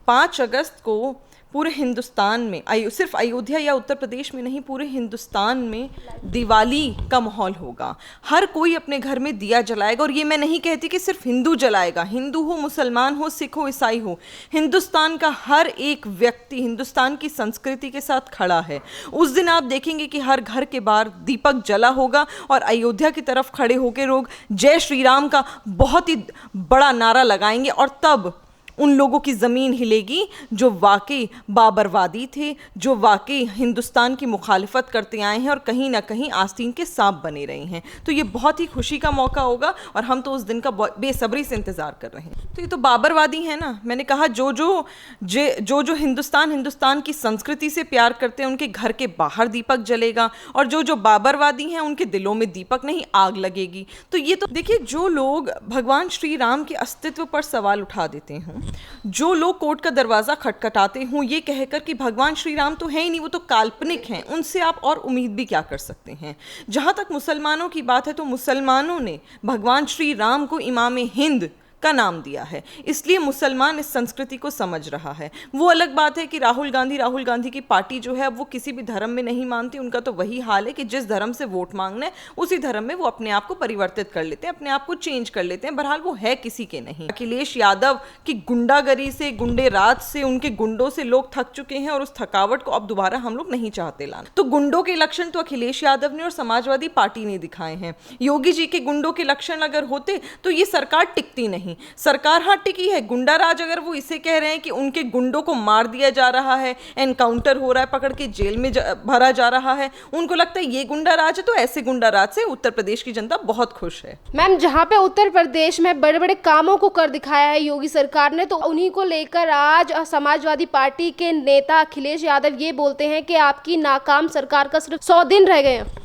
5 अगस्त को पूरे हिंदुस्तान में, सिर्फ अयोध्या या उत्तर प्रदेश में नहीं, पूरे हिंदुस्तान में दिवाली का माहौल होगा। हर कोई अपने घर में दिया जलाएगा। और ये मैं नहीं कहती कि सिर्फ हिंदू जलाएगा, हिंदू हो, मुसलमान हो, सिख हो, ईसाई हो, हिंदुस्तान का हर एक व्यक्ति हिंदुस्तान की संस्कृति के साथ खड़ा है। उस दिन आप देखेंगे कि हर घर के बाहर दीपक जला होगा और अयोध्या की तरफ खड़े होकर लोग जय श्री राम का बहुत ही बड़ा नारा लगाएंगे। और तब उन लोगों की ज़मीन हिलेगी जो वाकई बाबरवादी थे, जो वाकई हिंदुस्तान की मुखालिफत करते आए हैं और कहीं ना कहीं आस्तीन के सांप बने रहे हैं। तो ये बहुत ही खुशी का मौका होगा और हम तो उस दिन का बेसब्री से इंतज़ार कर रहे हैं। तो ये तो बाबरवादी है ना। मैंने कहा जो हिंदुस्तान की संस्कृति से प्यार करते हैं उनके घर के बाहर दीपक जलेगा, और जो बाबरवादी हैं उनके दिलों में दीपक नहीं, आग लगेगी। तो ये तो देखिए, जो लोग भगवान श्री राम के अस्तित्व पर सवाल उठा देते हैं, जो लोग कोर्ट का दरवाजा खटखटाते हों ये कहकर कि भगवान श्री राम तो है ही नहीं, वो तो काल्पनिक हैं, उनसे आप और उम्मीद भी क्या कर सकते हैं। जहां तक मुसलमानों की बात है तो मुसलमानों ने भगवान श्री राम को इमाम हिंद का नाम दिया है, इसलिए मुसलमान इस संस्कृति को समझ रहा है। वो अलग बात है कि राहुल गांधी की पार्टी जो है अब वो किसी भी धर्म में नहीं मानती। उनका तो वही हाल है कि जिस धर्म से वोट मांगना है उसी धर्म में वो अपने आप को परिवर्तित कर लेते हैं, अपने आप को चेंज कर लेते हैं। बहरहाल वो है किसी के नहीं। अखिलेश यादव की गुंडागरी से, गुंडे राज से, उनके गुंडों से लोग थक चुके हैं और उस थकावट को अब दोबारा हम लोग नहीं चाहते लाना। तो गुंडों के लक्षण तो अखिलेश यादव ने और समाजवादी पार्टी ने दिखाए हैं। योगी जी के गुंडों के लक्षण अगर होते तो ये सरकार टिकती नहीं। सरकार हाँ टिकी है। गुंडा राज अगर वो इसे कह रहे हैं कि उनके गुंडों को मार दिया जा रहा है, एनकाउंटर हो रहा है, पकड़ के जेल में भरा जा रहा है, उनको लगता है ये गुंडा राज है, तो ऐसे गुंडा राज से उत्तर प्रदेश की जनता बहुत खुश है। मैम, जहाँ पे उत्तर प्रदेश में बड़े बड़े कामों को कर दिखाया है योगी सरकार ने, तो उन्हीं को लेकर आज समाजवादी पार्टी के नेता अखिलेश यादव ये बोलते हैं कि आपकी नाकाम सरकार का सिर्फ 100 दिन रह गए हैं।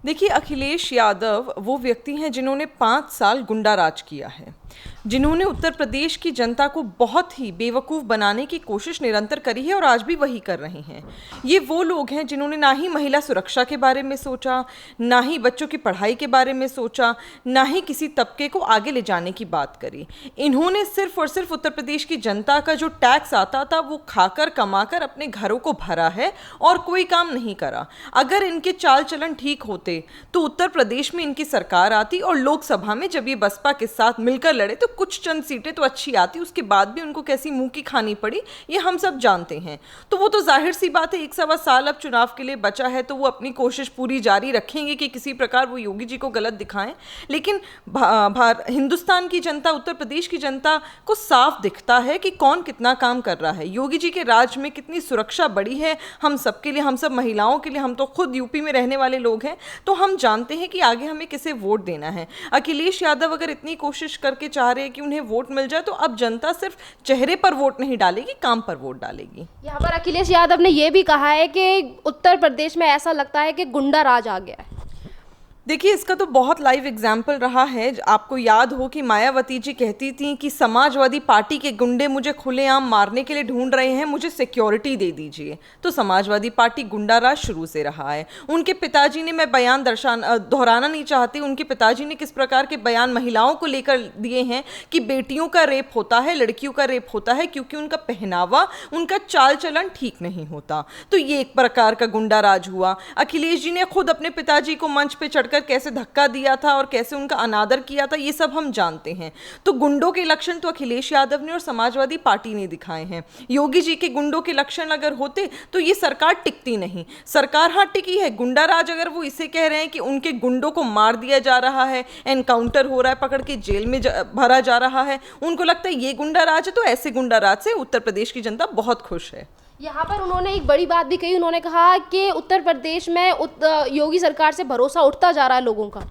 देखिए, अखिलेश यादव वो व्यक्ति हैं जिन्होंने 5 साल गुंडा राज किया है, जिन्होंने उत्तर प्रदेश की जनता को बहुत ही बेवकूफ़ बनाने की कोशिश निरंतर करी है और आज भी वही कर रहे हैं। ये वो लोग हैं जिन्होंने ना ही महिला सुरक्षा के बारे में सोचा, ना ही बच्चों की पढ़ाई के बारे में सोचा, ना ही किसी तबके को आगे ले जाने की बात करी। इन्होंने सिर्फ और सिर्फ उत्तर प्रदेश की जनता का जो टैक्स आता था वो खाकर कमाकर अपने घरों को भरा है और कोई काम नहीं करा। अगर इनके चाल चलन ठीक होते तो उत्तर प्रदेश में इनकी सरकार आती और लोकसभा में जब ये बसपा के साथ मिलकर लड़े तो कुछ चंद सीटें तो अच्छी आती। उसके बाद भी उनको कैसी मुंह की खानी पड़ी ये हम सब जानते हैं। तो वो तो जाहिर सी बात है, 1 साल अब चुनाव के लिए बचा है तो वो अपनी कोशिश पूरी जारी रखेंगे कि किसी प्रकार वो योगी जी को गलत दिखाएं। लेकिन हिंदुस्तान की जनता, उत्तर प्रदेश की जनता को साफ दिखता है कि कौन कितना काम कर रहा है। योगी जी के राज में कितनी सुरक्षा बढ़ी है हम सबके लिए, हम सब महिलाओं के लिए। हम तो खुद यूपी में रहने वाले लोग हैं तो हम जानते हैं कि आगे हमें किसे वोट देना है। अखिलेश यादव अगर इतनी कोशिश करके चाह रहे हैं कि उन्हें वोट मिल जाए तो अब जनता सिर्फ चेहरे पर वोट नहीं डालेगी, काम पर वोट डालेगी। यहाँ पर अखिलेश यादव ने यह भी कहा है कि उत्तर प्रदेश में ऐसा लगता है कि गुंडा राज आ गया है। देखिए, इसका तो बहुत लाइव एग्जाम्पल रहा है। आपको याद हो कि मायावती जी कहती थी कि समाजवादी पार्टी के गुंडे मुझे खुलेआम मारने के लिए ढूंढ रहे हैं, मुझे सिक्योरिटी दे दीजिए। तो समाजवादी पार्टी गुंडा राज शुरू से रहा है। उनके पिताजी ने, मैं बयान दोहराना नहीं चाहती, उनके पिताजी ने किस प्रकार के बयान महिलाओं को लेकर दिए हैं कि बेटियों का रेप होता है, लड़कियों का रेप होता है क्योंकि उनका पहनावा, उनका चाल चलन ठीक नहीं होता। तो ये एक प्रकार का गुंडा राज हुआ। अखिलेश जी ने खुद अपने पिताजी को मंच पर चढ़कर कैसे धक्का दिया था और कैसे उनका अनादर किया था ये सब हम जानते हैं। तो गुंडों के लक्षण तो अखिलेश यादव ने और समाजवादी पार्टी ने दिखाए हैं। योगी जी के गुंडों के लक्षण अगर होते तो ये सरकार टिकती नहीं। सरकार हाँ टिकी है। गुंडा राज अगर वो इसे कह रहे हैं कि उनके गुंडों को मार दिया जा रहा है, एनकाउंटर हो रहा है, पकड़ के जेल में भरा जा रहा है, उनको लगता है ये गुंडा राज है, तो ऐसे गुंडा राज से उत्तर प्रदेश की जनता बहुत खुश है। यहाँ पर उन्होंने एक बड़ी बात भी कही। उन्होंने कहा कि उत्तर प्रदेश में योगी सरकार से भरोसा उठता जा रहा है लोगों का।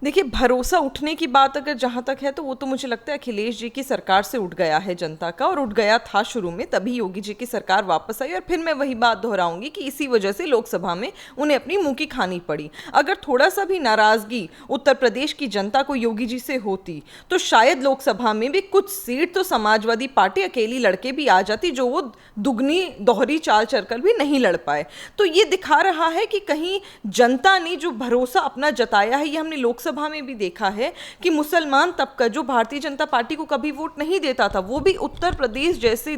देखिए, भरोसा उठने की बात अगर जहाँ तक है तो वो तो मुझे लगता है अखिलेश जी की सरकार से उठ गया है जनता का, और उठ गया था शुरू में, तभी योगी जी की सरकार वापस आई। और फिर मैं वही बात दोहराऊंगी कि इसी वजह से लोकसभा में उन्हें अपनी मुंह की खानी पड़ी। अगर थोड़ा सा भी नाराजगी उत्तर प्रदेश की जनता को योगी जी से होती तो शायद लोकसभा में भी कुछ सीट तो समाजवादी पार्टी अकेली लड़के भी आ जाती, जो वो दुगनी दोहरी चाल चलकर भी नहीं लड़ पाए। तो ये दिखा रहा है कि कहीं जनता ने जो भरोसा अपना जताया है, ये हमने लोकसभा लोकसभा में भी देखा है कि मुसलमान तबका जो भारतीय जनता पार्टी को कभी वोट नहीं देता था, वो भी उत्तर प्रदेश जैसे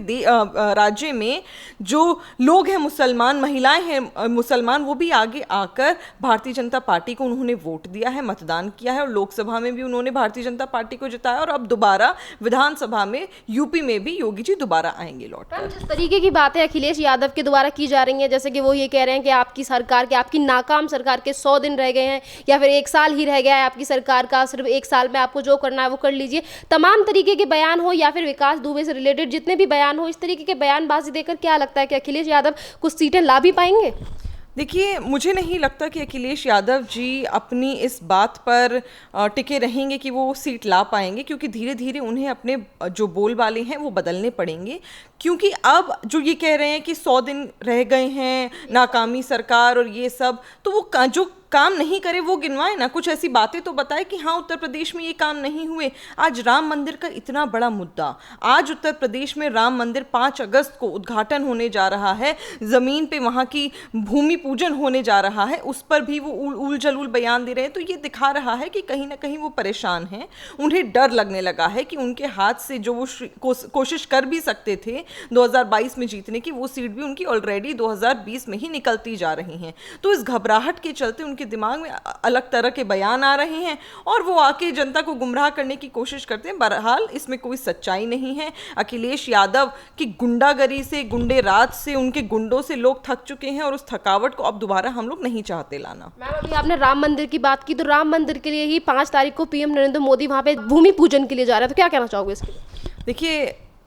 राज्य में जो लोग हैं मुसलमान, महिलाएं हैं मुसलमान, वो भी आगे आकर भारतीय जनता पार्टी को उन्होंने वोट दिया है, मतदान किया है और लोकसभा में भी उन्होंने भारतीय जनता पार्टी को जिताया और अब दोबारा विधानसभा में यूपी में भी योगी जी दोबारा आएंगे लौट कर। जिस तरीके की बातें अखिलेश यादव के द्वारा की जा रही हैं, जैसे कि वो ये कह रहे हैं कि आपकी सरकार के, आपकी नाकाम सरकार के 100 दिन रह गए हैं या फिर 1 साल ही रह गया है आपकी सरकार का, सिर्फ 1 साल में आपको जो करना है वो कर लीजिए, तमाम तरीके के बयान हो या फिर विकास दुबे से रिलेटेड जितने भी बयान हो, इस तरीके के बयानबाजी देकर क्या लगता है कि अखिलेश यादव कुछ सीटें ला भी पाएंगे? देखिए, मुझे नहीं लगता कि अखिलेश यादव जी अपनी इस बात पर टिके रहेंगे कि वो सीट ला पाएंगे, क्योंकि धीरे धीरे उन्हें अपने जो बोलबाले हैं वो बदलने पड़ेंगे। क्योंकि अब जो ये कह रहे हैं कि 100 दिन रह गए हैं, नाकामी सरकार और ये सब, तो वो जो काम नहीं करे वो गिनवाए ना, कुछ ऐसी बातें तो बताए कि हाँ उत्तर प्रदेश में ये काम नहीं हुए। आज राम मंदिर का इतना बड़ा मुद्दा, आज उत्तर प्रदेश में राम मंदिर 5 अगस्त को उद्घाटन होने जा रहा है, ज़मीन पे वहाँ की भूमि पूजन होने जा रहा है, उस पर भी वो उल जलूल बयान दे रहे हैं। तो ये दिखा रहा है कि कहीं ना कहीं वो परेशान हैं, उन्हें डर लगने लगा है कि उनके हाथ से जो वो कोशिश कर भी सकते थे 2022 में जीतने की, वो सीट भी उनकी ऑलरेडी 2020 में ही निकलती जा रही हैं। तो इस घबराहट के चलते उनके दिमाग में अलग तरह के बयान आ रहे हैं और वो आके जनता को गुमराह करने की कोशिश करते हैं। बहरहाल इसमें कोई सच्चाई नहीं है। अखिलेश यादव की गुंडागरी से, गुंडे राज से, उनके गुंडों से लोग थक चुके हैं और उस थकावट को अब दोबारा हम लोग नहीं चाहते लाना। मैम, अभी आपने राम मंदिर की बात की, तो राम मंदिर के लिए ही 5 तारीख को पीएम नरेंद्र मोदी वहां पे भूमि पूजन के लिए जा रहे हैं, तो क्या कहना चाहोगे इसके लिए? देखिए,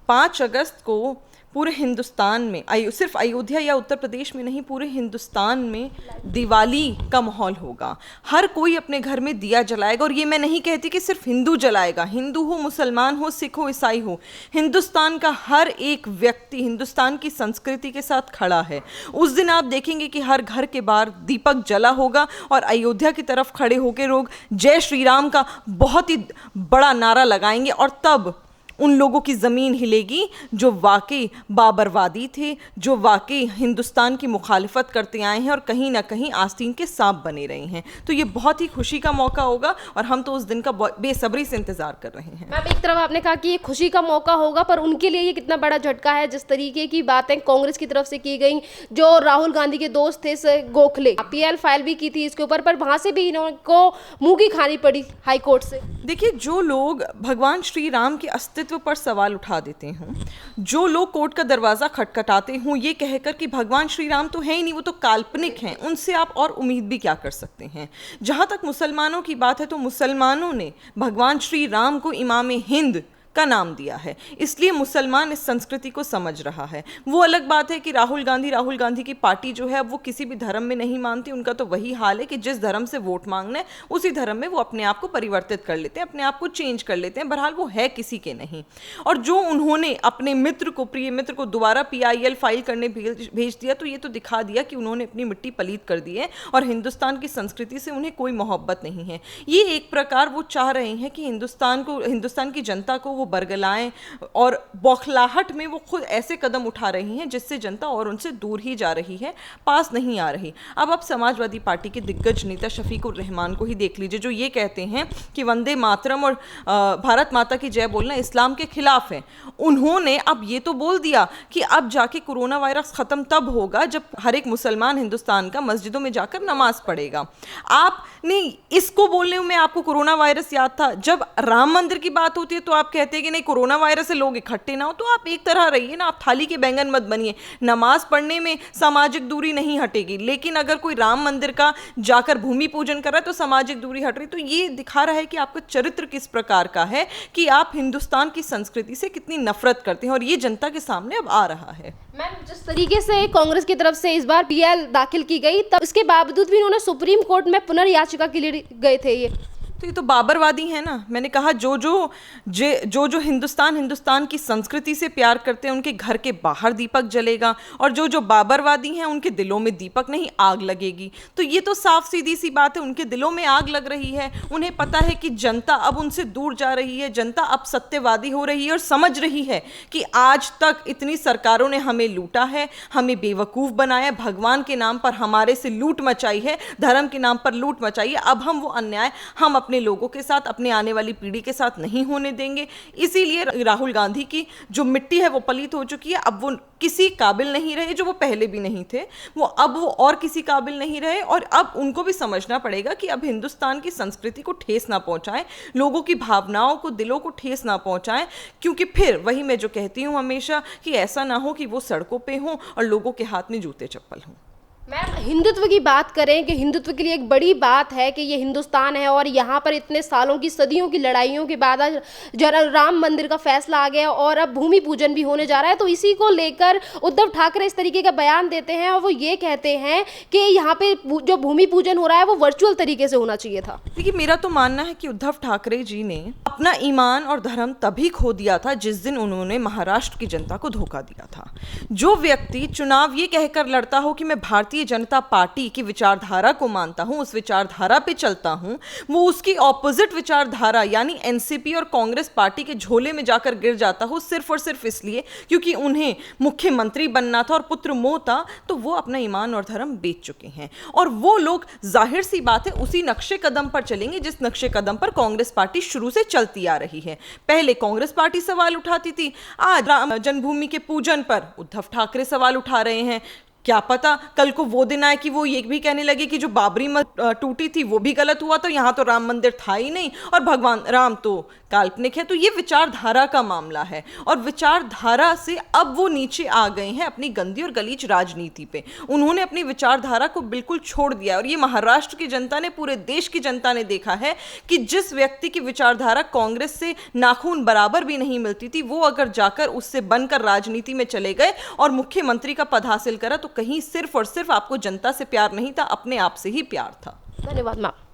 5 अगस्त को पूरे हिंदुस्तान में, सिर्फ अयोध्या या उत्तर प्रदेश में नहीं, पूरे हिंदुस्तान में दिवाली का माहौल होगा। हर कोई अपने घर में दिया जलाएगा और ये मैं नहीं कहती कि सिर्फ हिंदू जलाएगा, हिंदू हो, मुसलमान हो, सिख हो, ईसाई हो, हिंदुस्तान का हर एक व्यक्ति हिंदुस्तान की संस्कृति के साथ खड़ा है। उस दिन आप देखेंगे कि हर घर के बाहर दीपक जला होगा और अयोध्या की तरफ खड़े होकर लोग जय श्री राम का बहुत ही बड़ा नारा लगाएंगे और तब उन लोगों की ज़मीन हिलेगी जो वाकई बाबरवादी थे, जो वाकई हिंदुस्तान की मुखालिफत करते आए हैं और कहीं ना कहीं आस्तीन के सांप बने रहे हैं। तो ये बहुत ही खुशी का मौका होगा और हम तो उस दिन का बेसब्री से इंतज़ार कर रहे हैं। मैम, एक तरफ आपने कहा कि ये खुशी का मौका होगा, पर उनके लिए ये कितना बड़ा झटका है जिस तरीके की बातें कांग्रेस की तरफ से की गई, जो राहुल गांधी के दोस्त थे गोखले, पीएल फाइल भी की थी इसके ऊपर, पर वहाँ से भी इनको मुँह की खानी पड़ी हाईकोर्ट से। देखिए, जो लोग भगवान श्री राम के अस्तित्व पर सवाल उठा देते हों, जो लोग कोर्ट का दरवाज़ा खटखटाते हों ये कहकर कि भगवान श्री राम तो है ही नहीं, वो तो काल्पनिक हैं, उनसे आप और उम्मीद भी क्या कर सकते हैं। जहाँ तक मुसलमानों की बात है तो मुसलमानों ने भगवान श्री राम को इमाम हिंद का नाम दिया है, इसलिए मुसलमान इस संस्कृति को समझ रहा है। वो अलग बात है कि राहुल गांधी की पार्टी जो है अब वो किसी भी धर्म में नहीं मानती। उनका तो वही हाल है कि जिस धर्म से वोट मांगना है उसी धर्म में वो अपने आप को परिवर्तित कर लेते हैं, अपने आप को चेंज कर लेते हैं। बहरहाल वो है किसी के नहीं। और जो उन्होंने अपने प्रिय मित्र को दोबारा PIL फाइल करने भेज दिया, तो ये तो दिखा दिया कि उन्होंने अपनी मिट्टी पलीत कर दी है और हिंदुस्तान की संस्कृति से उन्हें कोई मोहब्बत नहीं है। ये एक प्रकार वो चाह रहे हैं कि हिंदुस्तान की जनता को वो बरगलाएं और बौखलाहट में वो खुद ऐसे कदम उठा रही हैं जिससे जनता और उनसे दूर ही जा रही है, पास नहीं आ रही। अब आप समाजवादी पार्टी के दिग्गज नेता शफीकुर रहमान को ही देख लीजिए, जो ये कहते हैं कि वंदे मातरम और भारत माता की जय बोलना इस्लाम के खिलाफ है। उन्होंने अब ये तो बोल दिया कि अब जाके कोरोना वायरस खत्म तब होगा जब हर एक मुसलमान हिंदुस्तान का मस्जिदों में जाकर नमाज पढ़ेगा। आपने इसको बोलने में आपको कोरोना वायरस याद था। जब राम मंदिर की बात होती है तो आप कहते हैं कि नहीं कोरोना वायरस से लोग इकट्ठे ना हो, तो आप एक तरह रहिए ना, आप थाली के बैंगन मत बनिए। नमाज पढ़ने में सामाजिक दूरी नहीं हटेगी, लेकिन अगर कोई राम मंदिर का जाकर भूमि पूजन कर रहा है तो सामाजिक दूरी हट रही। तो ये दिखा रहा है कि आपका चरित्र किस प्रकार का है, कि आप हिंदुस्तान की संस्कृति से कितनी नफरत करते हैं, और ये जनता के सामने अब आ रहा है। मैम, जिस तरीके से कांग्रेस की तरफ से इस बार PIL दाखिल की गई, तब इसके बावजूद भी उन्होंने सुप्रीम कोर्ट में पुनर्याचिका के लिए गए थे। ये तो बाबरवादी है ना। मैंने कहा जो हिंदुस्तान की संस्कृति से प्यार करते हैं उनके घर के बाहर दीपक जलेगा, और जो बाबरवादी हैं उनके दिलों में दीपक नहीं आग लगेगी। तो ये तो साफ सीधी सी बात है, उनके दिलों में आग लग रही है। उन्हें पता है कि जनता अब उनसे दूर जा रही है, जनता अब सत्यवादी हो रही है और समझ रही है कि आज तक इतनी सरकारों ने हमें लूटा है, हमें बेवकूफ़ बनाया, भगवान के नाम पर हमारे से लूट मचाई है, धर्म के नाम पर लूट मचाई है। अब हम वो अन्याय हम अपने लोगों के साथ, अपने आने वाली पीढ़ी के साथ नहीं होने देंगे। इसीलिए राहुल गांधी की जो मिट्टी है वो पलीत हो चुकी है। अब वो किसी काबिल नहीं रहे, जो वो पहले भी नहीं थे, वो और किसी काबिल नहीं रहे। और अब उनको भी समझना पड़ेगा कि अब हिंदुस्तान की संस्कृति को ठेस ना पहुंचाएं, लोगों की भावनाओं को, दिलों को ठेस ना पहुंचाएं, क्योंकि फिर वही मैं जो कहती हूं हमेशा कि ऐसा ना हो कि वो सड़कों पे हों और लोगों के हाथ में जूते चप्पल हों। मैम, हिंदुत्व की बात करें कि हिंदुत्व के लिए एक बड़ी बात है कि ये हिंदुस्तान है और यहाँ पर इतने सालों की, सदियों की लड़ाइयों के बाद आज जरा राम मंदिर का फैसला आ गया और अब भूमि पूजन भी होने जा रहा है। तो इसी को लेकर उद्धव ठाकरे इस तरीके का बयान देते हैं और वो ये कहते हैं कि यहाँ पे जो भूमि पूजन हो रहा है वो वर्चुअल तरीके से होना चाहिए था। देखिए, मेरा तो मानना है कि उद्धव ठाकरे जी ने अपना ईमान और धर्म तभी खो दिया था जिस दिन उन्होंने महाराष्ट्र की जनता को धोखा दिया था। जो व्यक्ति चुनाव ये कहकर लड़ता हो कि मैं भारतीय जनता पार्टी की विचारधारा को मानता हूं, उस विचारधारा पे चलता हूं, वो उसकी ऑपोजिट विचारधारा यानी एनसीपी और कांग्रेस पार्टी के झोले में जाकर गिर जाता हो सिर्फ और सिर्फ इसलिए क्योंकि उन्हें मुख्यमंत्री बनना था और पुत्र मोह था, तो वो अपना ईमान और धर्म बेच चुके हैं। और वो लोग जाहिर सी बात है उसी नक्शे कदम पर चलेंगे जिस नक्शे कदम पर कांग्रेस पार्टी शुरू से चलती आ रही है। पहले कांग्रेस पार्टी सवाल उठाती थी, आज राम जन्मभूमि के पूजन पर उद्धव ठाकरे सवाल उठा रहे हैं। क्या पता कल को वो दिन आए कि वो ये भी कहने लगे कि जो बाबरी मस्जिद टूटी थी वो भी गलत हुआ, तो यहाँ तो राम मंदिर था ही नहीं और भगवान राम तो काल्पनिक है। तो ये विचारधारा का मामला है और विचारधारा से अब वो नीचे आ गए हैं अपनी गंदी और गलीच राजनीति पे। उन्होंने अपनी विचारधारा को बिल्कुल छोड़ दिया और ये महाराष्ट्र की जनता ने, पूरे देश की जनता ने देखा है कि जिस व्यक्ति की विचारधारा कांग्रेस से नाखून बराबर भी नहीं मिलती थी, वो अगर जाकर उससे बनकर राजनीति में चले गए और मुख्यमंत्री का पद हासिल करा, तो कहीं सिर्फ और सिर्फ आपको जनता से प्यार नहीं था, अपने आप से ही प्यार था। धन्यवाद मैम।